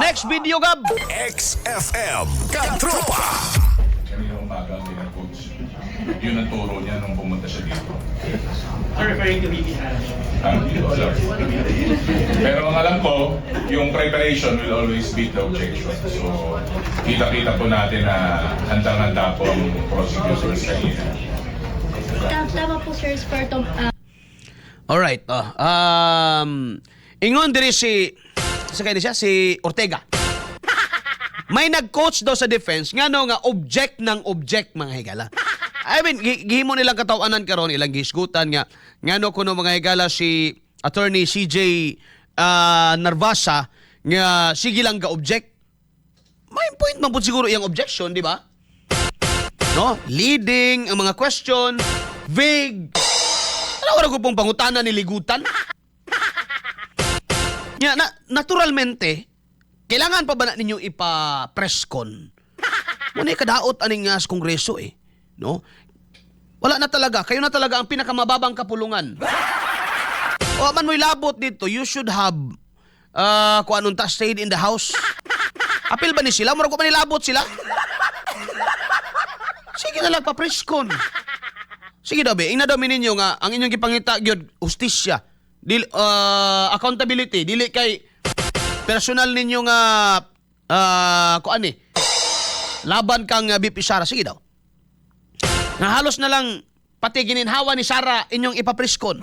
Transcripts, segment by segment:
Next video, Gab. XFM Katropa. Kanina umaga ang ng coach. Yun ang turo niya nung pumunta siya dito. Referring to BPI. Hindi ko alam. Pero ang alam ko, yung preparation will always beat the objection. So, kita-kita po natin na handang-handa po ang prosecutors kanina. Tama po, sir, Spartom. Alright. Ingon diri si Ortega. May nag-coach daw sa defense nga no nga object ng object mga higala. I mean, gihimo nilang katawanan karon ilang gisgutan nga ngano kuno mga higala si attorney CJ Narvasa nga sige lang ga object. May point man pud siguro iyang objection, di ba? No, leading ang mga question, vague. Ano ko pong pangutanan ni ligutan? Nga, naturalmente, kailangan pa ba na ninyo ipa-presscon? Muna kadaot aning nga sa kongreso eh. No? Wala na talaga. Kayo na talaga ang pinakamababang kapulungan. O man mo'y labot dito, you should have kung anong stayed in the house. Apil ba ni sila? Mura ko man nilabot sila? Sige na lang, pa-presscon. Sige daw, ina daw ninyo nga, ang inyong gipangita, gyud hustisya. Accountability, dili kay personal ninyo nga laban kang BP Sara. Sige daw. Na halos na lang pati gininhawa ni Sara inyong ipapriskon.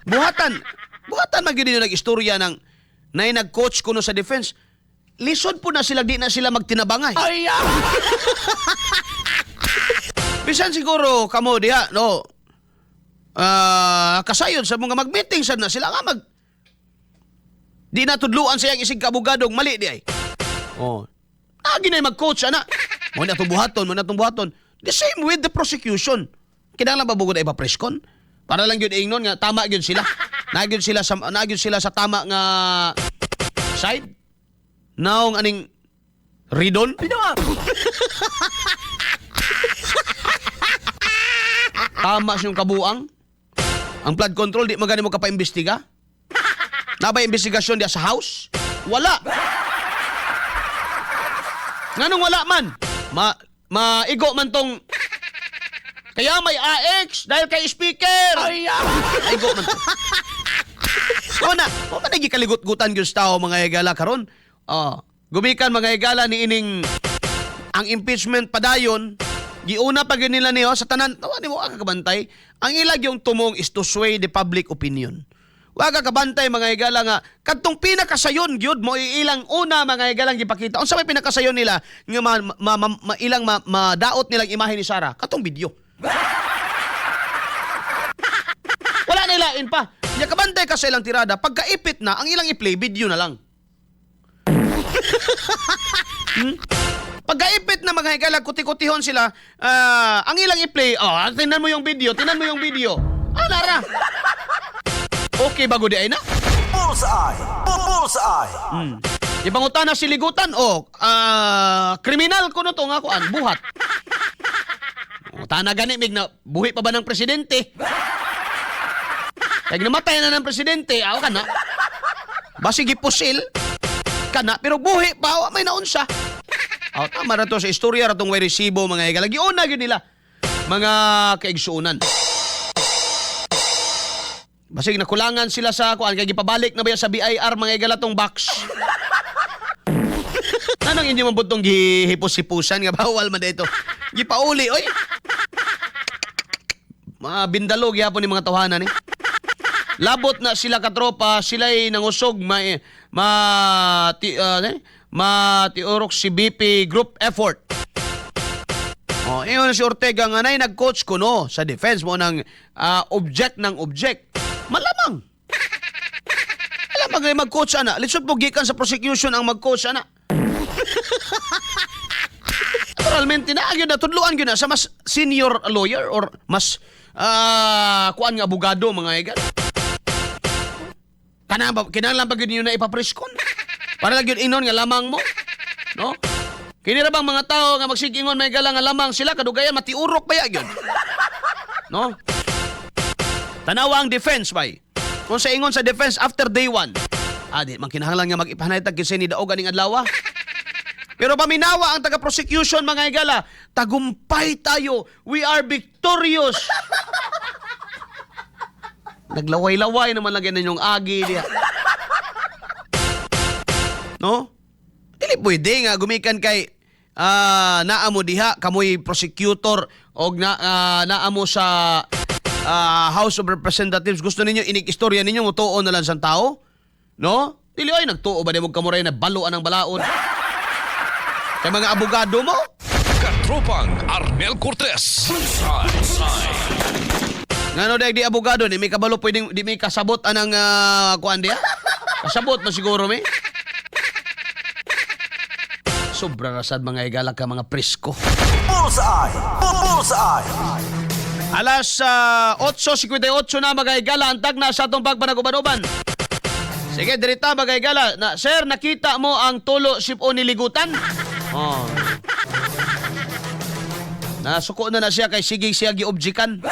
Buhatan magyud ninyo nag-istorya ng nay nag-coach kuno sa defense. Lisod po na sila, di na sila magtinabangay. Ay! Bisan siguro kamo diha, no? Kasayod sa mga mag-meeting sad na sila nga di natudluan sa iyang isig kabugadong mali di ay. Oh. Ginay mag-coach ana. Mo na buhaton. The same with the prosecution. Kinahanglan ba bugod ay pa-preskon? Para lang gyud ingnon nga tama gyud sila. Nagyud sila sa tama nga side. Naong aning ridon. Tama siyang kabuang. Ang flood control, di magani mo kapaimbestiga? Nabay investigasyon diya sa house? Wala. Nganong wala man? Maigo man tong kaya may AX dahil kay speaker. Maigo man to. O man nagikaligut-gutan gyud sa tao mga higala karon. Gumikan mga higala ni ining ang impeachment padayon. Giuna pa gyud nila niyo sa tanan. Tawa ni mo kakabantay. Ang ilag yung tumong is to sway the public opinion. Wa kakabantay mga higala nga kadtong pinakasayon gyud mo ilang una mga higala gipakita. Unsa may pinakasayon nila nga ilang madaot nilang imahe ni Sara katong video. Wala nila in pa. Nya kabantay ka sa ilang tirada pagkaipit na ang ilang i-play video na lang. Pagkaipit na mga higala, kuti-kutihon sila, ang ilang i-play, tinan mo yung video. Lara. Okay bago di ay na? Bullseye. Ipangutan na siligutan, kriminal ko no to nga kuan, buhat. Tana gani, mig na, buhi pa ba ng presidente? Kaya namatay na ng presidente, ka na. Basig ipusil, ka na, pero buhi pa, may naon siya. Tama na to sa istorya ratong way resibo mga higala. Giuna yun nila mga kaigsuunan. Basig nakulangan sila sa kuan kay gipabalik na ba sa BIR mga higala tong box. Anong inyo mabutong gihipos-hipusan nga bawal man dito. Gipauli oy. Mga bindalo gyapon ni mga tawhanan eh. Labot na sila katropa, sila'y nangusog matiurok si BP group effort. Iyon si Ortega nga nay nag-coach ko no sa defense mo ng object ng object. Malamang mag-coach ana. Lisod po gikan sa prosecution ang mag-coach ana. Naturalmente na agad na tudluan gyud na sa mas senior lawyer or mas kuan nga abogado mga higal. Kinahanglan ba gyud niyo na ipapreskon? Para lang yun inon nga lamang mo. No? Kinira bang mga tao nga magsigingon may galang nga lamang sila kadugayan matiurok ba yun? No? Tanawa ang defense bay. Kung sa ingon sa defense after day 1. Di man kinahanglan nga mag-ipahanaytag kisay ni daog aning adlaw. Pero paminawa ang taga-prosecution mga higala, tagumpay tayo. We are victorious. Naglaway-laway naman lagi na yung agi diya. No? Dili pwede nga gumikan kay naamo diha kamoy prosecutor o naamo sa House of Representatives. Gusto ninyo inig-istorya ninyo mutuon na lang sa tao? No? Dili ay nagtuo ba di mo kamuray na baluan ang balaod? Kay mga abogado mo? Katropang Arnel Cortez. Ngano di abogado di may kabalo pwedeng di may kasabot anang kuan diya? Kasabot na siguro may. Sobra rasad mga higala ka mga presko. Bullseye! Bullseye! Alas 8:58 na mga higala, antag na sa atong pagpanag-uban-uban. Sige, dirita mga higala. Sir, nakita mo ang tulo sipo niligutan? Oh. Nasuko na siya kay sige siya giobjikan.